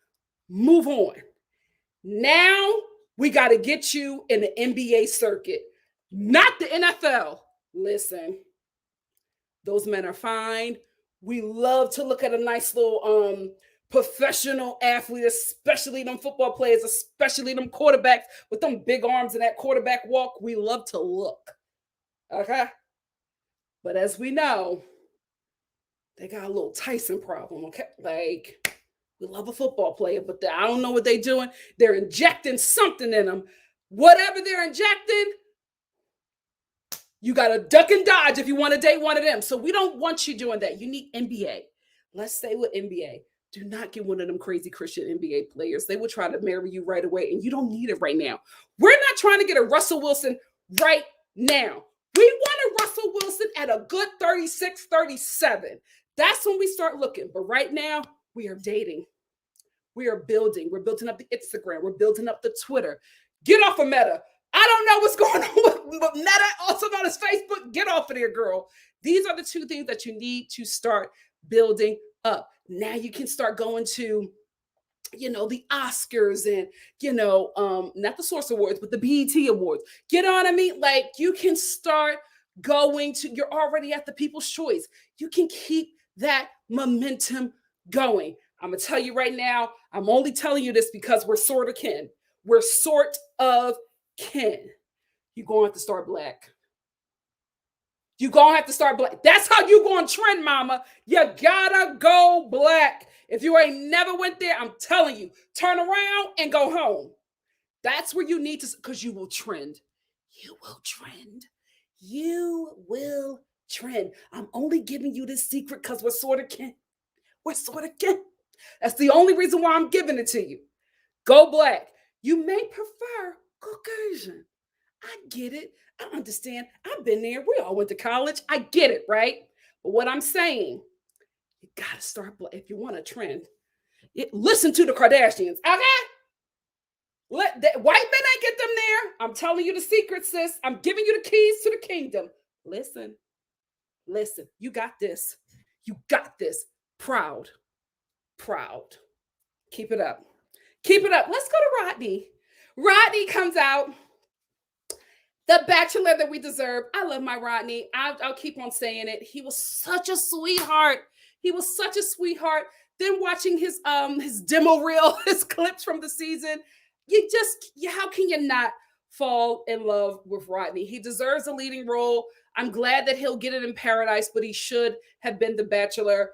Move on. Now we got to get you in the NBA circuit, not the NFL. Listen, those men are fine. We love to look at a nice little professional athlete, especially them football players, especially them quarterbacks with them big arms and that quarterback walk. We love to look. Okay? But as we know, they got a little Tyson problem, okay? Like, we love a football player, but I don't know what they're doing. They're injecting something in them. Whatever they're injecting, you got to duck and dodge if you want to date one of them. So we don't want you doing that. You need NBA. Let's stay with NBA. Do not get one of them crazy Christian NBA players. They will try to marry you right away, and you don't need it right now. We're not trying to get a Russell Wilson right now. We want a Russell Wilson at a good 36, 37. That's when we start looking. But right now, we are dating. We are building. We're building up the Instagram. We're building up the Twitter. Get off of Meta. I don't know what's going on with Meta, also known as Facebook. Get off of there, girl. These are the 2 things that you need to start building up. Now you can start going to, the Oscars and, not the Source Awards, but the BET Awards. You know what I mean? Like, you can start going to, you're already at the People's Choice. You can keep that momentum going. I'm going to tell you right now, I'm only telling you this because we're sort of kin. We're sort of kin. You're going to have to start black. You're going to have to start black. That's how you going to trend, mama. You gotta go black. If you ain't never went there, I'm telling you, turn around and go home. That's where you need to, because you will trend. You will trend. You will trend. I'm only giving you this secret because we're sort of kin. We're sort of kin. That's the only reason why I'm giving it to you. Go black. You may prefer Caucasian. I get it. I understand. I've been there. We all went to college. I get it, right? But what I'm saying, you got to start black if you want a trend. Listen to the Kardashians, okay? White men ain't get them there. I'm telling you the secret, sis. I'm giving you the keys to the kingdom. Listen. You got this. You got this. Proud. Keep it up. Let's go to Rodney. Rodney comes out. The Bachelor that we deserve. I love my Rodney. I'll keep on saying it. He was such a sweetheart. Then watching his demo reel, his clips from the season, how can you not fall in love with Rodney? He deserves a leading role. I'm glad that he'll get it in Paradise, but he should have been the Bachelor,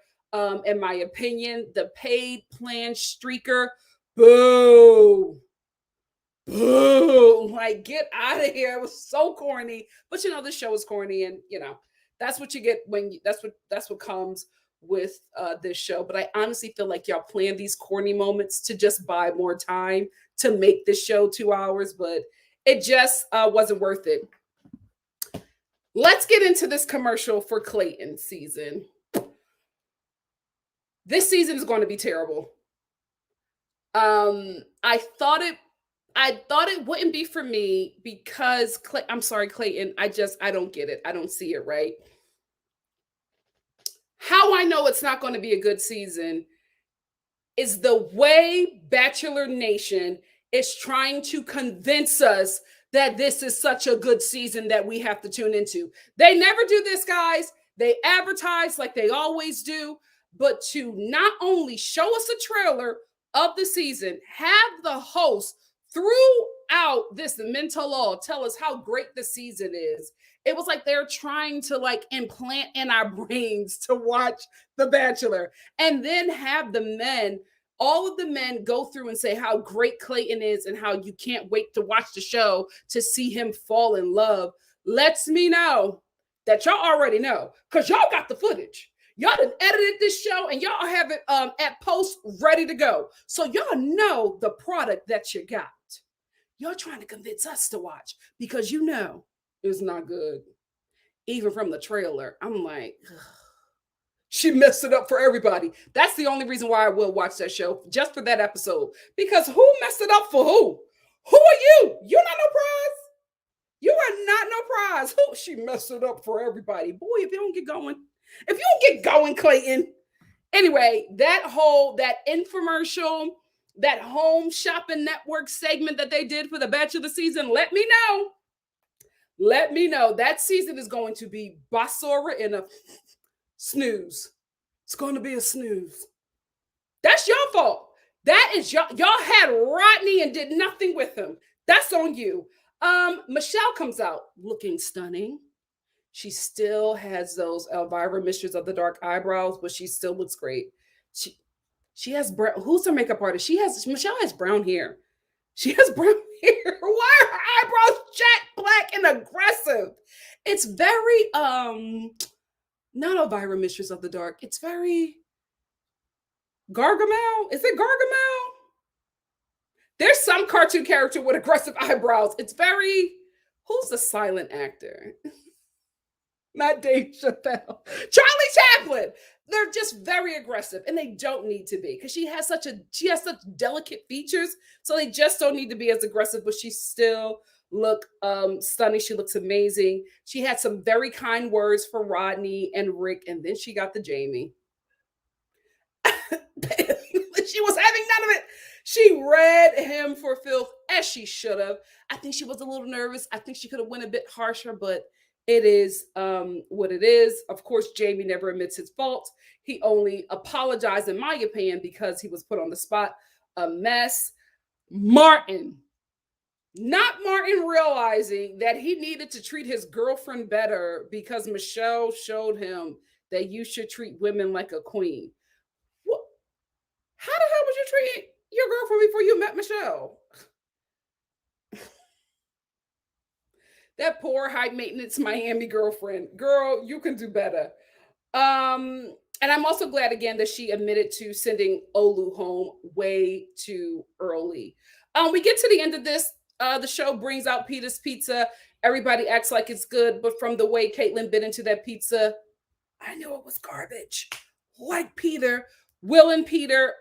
in my opinion. The paid plan streaker. Boo. Like, get out of here. It was so corny. But the show is corny, and that's what you get that's what comes with this show. But I honestly feel like y'all plan these corny moments to just buy more time to make this show 2 hours, but it just wasn't worth it. Let's get into this commercial for Clayton season. This season is going to be terrible. I thought it wouldn't be for me because I'm sorry, Clayton. I don't get it. I don't see it right. How I know it's not going to be a good season is the way Bachelor Nation is trying to convince us that this is such a good season that we have to tune into. They never do this, guys. They advertise like they always do, but to not only show us a trailer of the season, have the host throughout this mental law tell us how great the season is. It was like they're trying to like implant in our brains to watch The Bachelor, and then have all of the men go through and say how great Clayton is and how you can't wait to watch the show to see him fall in love. Lets me know that y'all already know, because y'all got the footage. Y'all done edited this show and y'all have it at post ready to go. So y'all know the product that you got. Y'all trying to convince us to watch because you know it's not good. Even from the trailer, I'm like, ugh. She messed it up for everybody. That's the only reason why I will watch that show, just for that episode. Because who messed it up for who? Who are you? You're not no prize. You are not no prize. Who? She messed it up for everybody. Boy, if you don't get going. If you don't get going, Clayton. Anyway, that infomercial, that home shopping network segment that they did for the Bachelor season, let me know. Let me know. That season is going to be basura in a snooze. It's going to be a snooze. That's your fault. That is y'all had Rodney and did nothing with him. That's on you. Michelle comes out looking stunning. She still has those Elvira Mistress of the Dark eyebrows, but she still looks great. She has brown. Who's her makeup artist? Michelle has brown hair. She has brown hair. Why are her eyebrows jet black and aggressive? It's very not Elvira Mistress of the Dark. It's very Gargamel. Is it Gargamel? There's some cartoon character with aggressive eyebrows. It's very. Who's the silent actor? Not Dave Chappelle. Charlie Chaplin. They're just very aggressive, and they don't need to be because she has such delicate features, so they just don't need to be as aggressive. But she still look stunning. She looks amazing. She had some very kind words for Rodney and Rick, and then she got the Jamie. She was having none of it. She read him for filth as she should have. I think she was a little nervous. I think she could have went a bit harsher, but it is what it is. Of course, Jamie never admits his fault. He only apologized, in my opinion, because he was put on the spot. A mess. Martin realizing that he needed to treat his girlfriend better because Michelle showed him that you should treat women like a queen. What? How the hell would you treat your girlfriend before you met Michelle? That poor high maintenance Miami girlfriend. Girl, you can do better. And I'm also glad again that she admitted to sending Olu home way too early. We get to the end of this. The show brings out Peter's pizza. Everybody acts like it's good, but from the way Caitlyn bit into that pizza, I knew it was garbage. Like Peter, Will and Peter,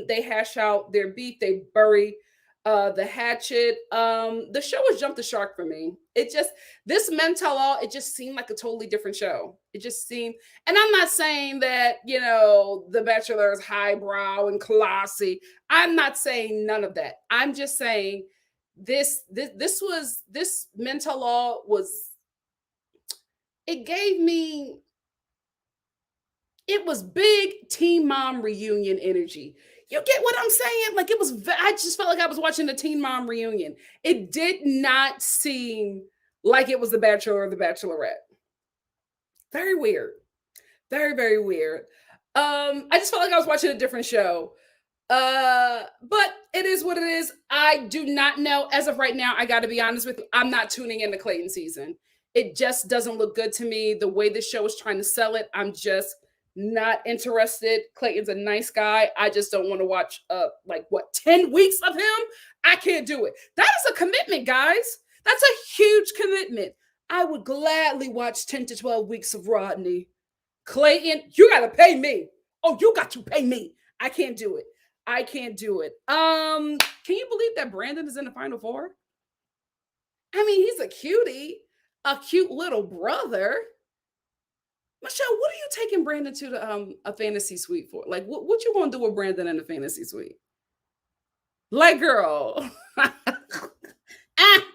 they hash out their beef. They bury the hatchet. The show has jumped the shark for me. This Men Tell All, it just seemed like a totally different show. It just seemed, and I'm not saying that, The Bachelor is highbrow and classy. I'm not saying none of that. I'm just saying this Men Tell All was, it was big Teen Mom reunion energy. You get what I'm saying? Like I just felt like I was watching a Teen Mom reunion. It did not seem like it was The Bachelor or The Bachelorette. Very weird. Very, very weird. I just felt like I was watching a different show. But it is what it is. I do not know. As of right now, I got to be honest with you, I'm not tuning into Clayton season. It just doesn't look good to me. The way the show is trying to sell it, I'm just not interested. Clayton's a nice guy. I just don't want to watch 10 weeks of him. I can't do it. That is a commitment, guys. That's a huge commitment. I would gladly watch 10 to 12 weeks of Rodney. Clayton, you got to pay me. Oh, you got to pay me. I can't do it. I can't do it. Can you believe that Brandon is in the final four? I mean, he's a cutie, a cute little brother. Michelle, what are you taking Brandon to the a fantasy suite for? Like, what you gonna do with Brandon in the fantasy suite? Like, girl.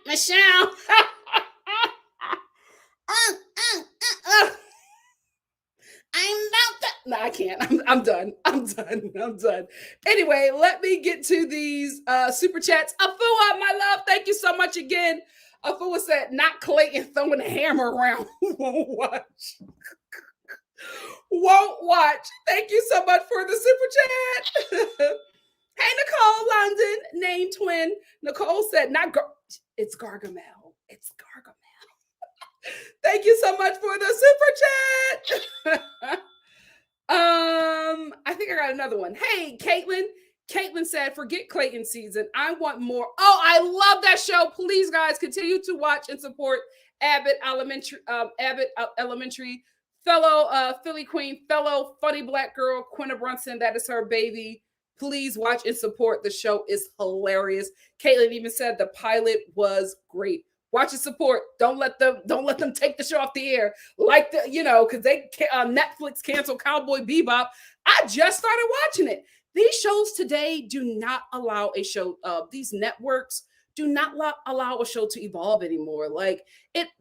Michelle. I'm about to. No, I can't. I'm done. I'm done. I'm done. Anyway, let me get to these super chats. Afua, my love, thank you so much again. Afua said, not Clayton throwing a hammer around. Won't watch. Won't watch. Thank you so much for the super chat. Hey, Nicole London, name twin. Nicole said, not it's Gargamel. It's Gargamel. Thank you so much for the super chat. I think I got another one. Hey, Caitlin. Caitlin said, forget Clayton season. I want more. Oh, I love that show. Please, guys, continue to watch and support Abbott Elementary, fellow Philly Queen, fellow funny black girl, Quinta Brunson. That is her baby. Please watch and support. The show is hilarious. Caitlin even said the pilot was great. Watch and support. Don't let them take the show off the air. Like because they Netflix canceled Cowboy Bebop. I just started watching it. These shows today do not allow a show. These networks do not allow a show to evolve anymore. Like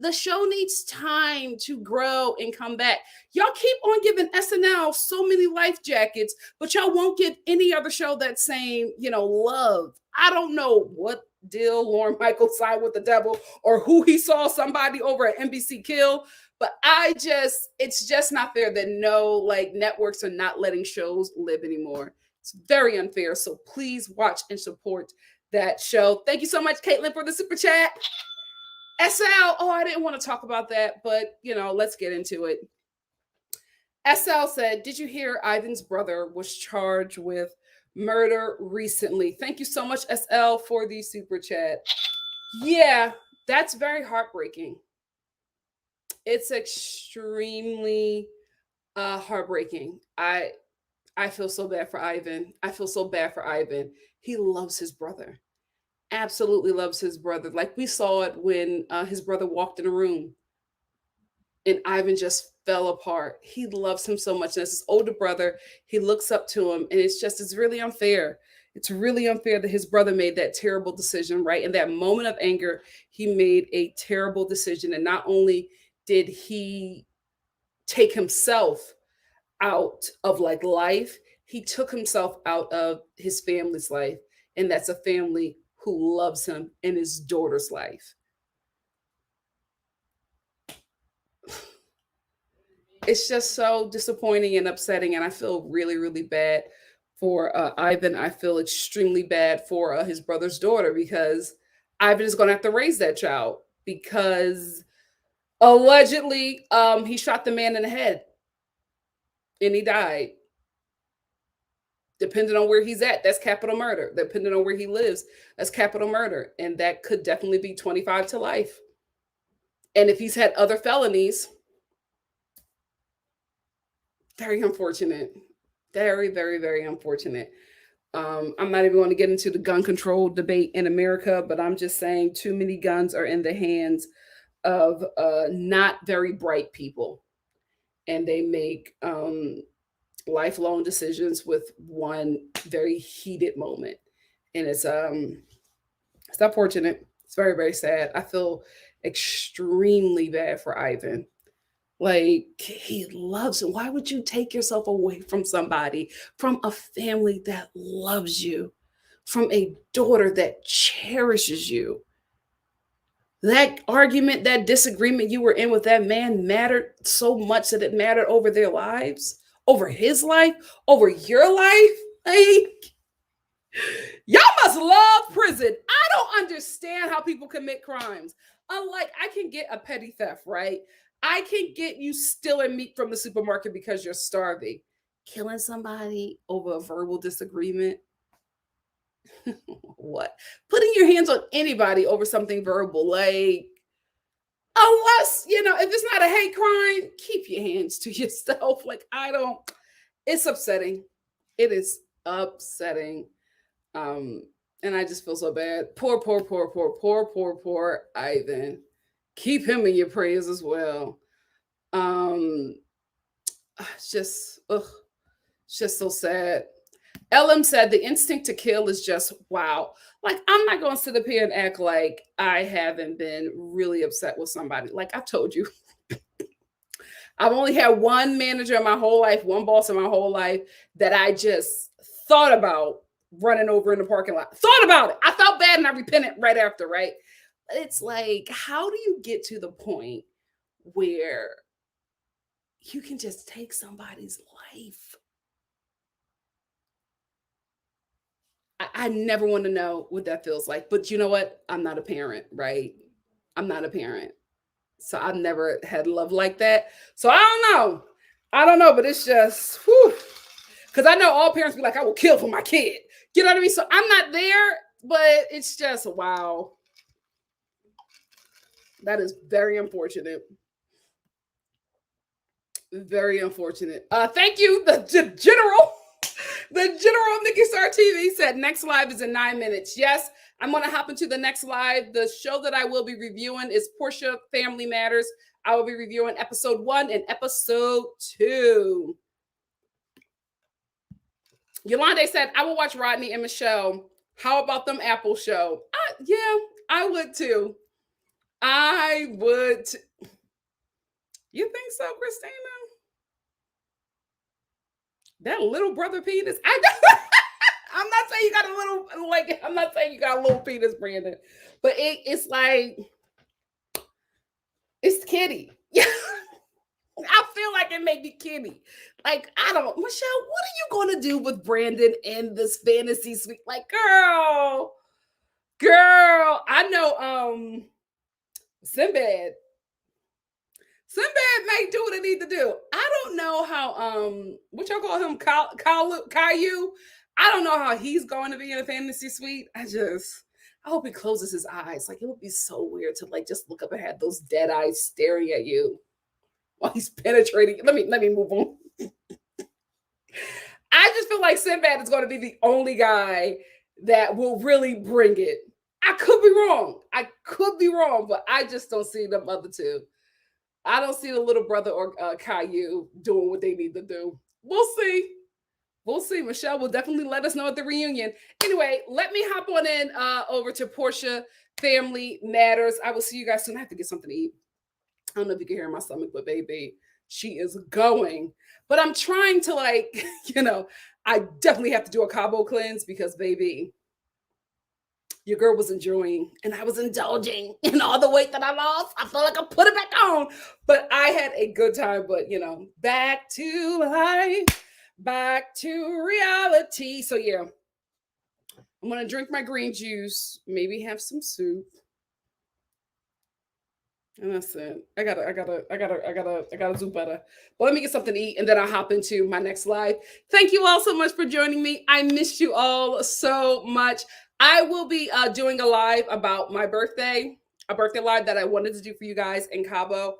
the show needs time to grow and come back. Y'all keep on giving SNL so many life jackets, but y'all won't give any other show that same, love. I don't know what deal Lorne Michaels signed with the devil or who he saw somebody over at NBC kill, but it's just not fair that networks are not letting shows live anymore. It's very unfair. So please watch and support that show. Thank you so much, Caitlin, for the super chat. SL, I didn't want to talk about that, but let's get into it. SL said, did you hear Ivan's brother was charged with murder recently? Thank you so much, SL, for the super chat. Yeah, that's very heartbreaking. It's extremely heartbreaking. I feel so bad for Ivan. He loves his brother. Absolutely loves his brother. Like we saw it when his brother walked in a room and Ivan just fell apart. He loves him so much. And as his older brother, he looks up to him, and it's really unfair. It's really unfair that his brother made that terrible decision, right? In that moment of anger, he made a terrible decision. And not only did he take himself out of life, he took himself out of his family's life. And that's a family who loves him in his daughter's life. It's just so disappointing and upsetting. And I feel really, really bad for Ivan. I feel extremely bad for his brother's daughter, because Ivan is going to have to raise that child, because allegedly he shot the man in the head and he died. Depending on where he's at, that's capital murder. Depending on where he lives, that's capital murder. And that could definitely be 25 to life. And if he's had other felonies, very unfortunate. Very, very, very unfortunate. I'm not even going to get into the gun control debate in America, but I'm just saying too many guns are in the hands of not very bright people. And they make lifelong decisions with one very heated moment. And it's unfortunate. It's very, very sad. I feel extremely bad for Ivan. Like, he loves it. Why would you take yourself away from somebody, from a family that loves you, from a daughter that cherishes you? That argument, that disagreement you were in with that man mattered so much that it mattered over their lives, over his life, over your life. Like, y'all must love prison. I don't understand how people commit crimes. Unlike, I can get a petty theft, right? I can get you stealing meat from the supermarket because you're starving. Killing somebody over a verbal disagreement? What? Putting your hands on anybody over something verbal, like, unless, if it's not a hate crime, keep your hands to yourself. Like, It's upsetting. It is upsetting. Um, and I just feel so bad. Poor Ivan. Keep him in your prayers as well. Um, it's just, ugh, it's just so sad. LM said the instinct to kill is just wow. Like, I'm not going to sit up here and act like I haven't been really upset with somebody. Like, I've told you, I've only had one manager in my whole life, one boss in my whole life that I just thought about running over in the parking lot. Thought about it. I felt bad and I repented right after, right? It's like, how do you get to the point where you can just take somebody's life? I never want to know what that feels like. But you know what? I'm not a parent, right? I'm not a parent. So I've never had love like that. So I don't know. I don't know, but it's just, whew. Because I know all parents be like, I will kill for my kid. You know what I mean? So I'm not there, but it's just, wow. That is very unfortunate. Very unfortunate. Thank you, the general. The general of NikkiStar TV said next live is in 9 minutes. Yes, I'm going to hop into the next live. The show that I will be reviewing is Portia Family Matters. I will be reviewing episode 1 and episode 2. Yolande said, I will watch Rodney and Michelle. How about them Apple show? Yeah, I would too. I would. You think so, Christina? That little brother penis. I'm not saying you got a little, like, I'm not saying you got a little penis, Brandon, but it's like, it's kitty. Yeah. I feel like it may be kitty. Like, I don't, Michelle, what are you going to do with Brandon in this fantasy suite? Like, girl, I know, Sinbad may do what it need to do. I don't know how, what y'all call him, Caillou? I don't know how he's going to be in a fantasy suite. I hope he closes his eyes. Like, it would be so weird to like just look up and have those dead eyes staring at you while he's penetrating. Let me move on. I just feel like Sinbad is going to be the only guy that will really bring it. I could be wrong, but I just don't see them other two. I don't see the little brother or Caillou doing what they need to do. We'll see. We'll see. Michelle will definitely let us know at the reunion. Anyway, let me hop on in over to Portia Family Matters. I will see you guys soon. I have to get something to eat. I don't know if you can hear my stomach, but baby, she is going. But I'm trying to like, I definitely have to do a Cabo cleanse because baby, your girl was enjoying and I was indulging in all the weight that I lost. I felt like I put it back on, but I had a good time. But, back to life, back to reality. So, yeah, I'm going to drink my green juice, maybe have some soup. And that's it. I gotta do better. But let me get something to eat and then I'll hop into my next live. Thank you all so much for joining me. I missed you all so much. I will be doing a live about my birthday, a birthday live that I wanted to do for you guys in Cabo.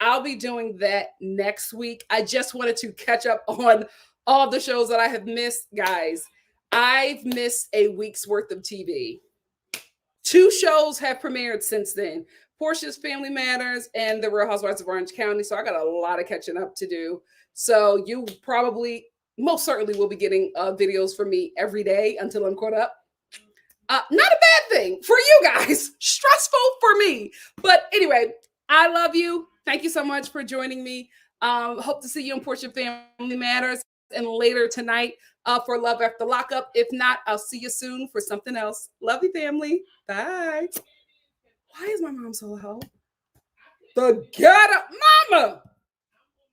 I'll be doing that next week. I just wanted to catch up on all the shows that I have missed, guys. I've missed a week's worth of TV. 2 shows have premiered since then. Portia's Family Matters and The Real Housewives of Orange County. So I got a lot of catching up to do. So you probably, most certainly will be getting videos from me every day until I'm caught up. Not a bad thing for you guys. Stressful for me. But anyway, I love you. Thank you so much for joining me. Hope to see you in Portia Family Matters and later tonight for Love After Lockup. If not, I'll see you soon for something else. Love you, family. Bye. Why is my mom so loud? The get up, mama.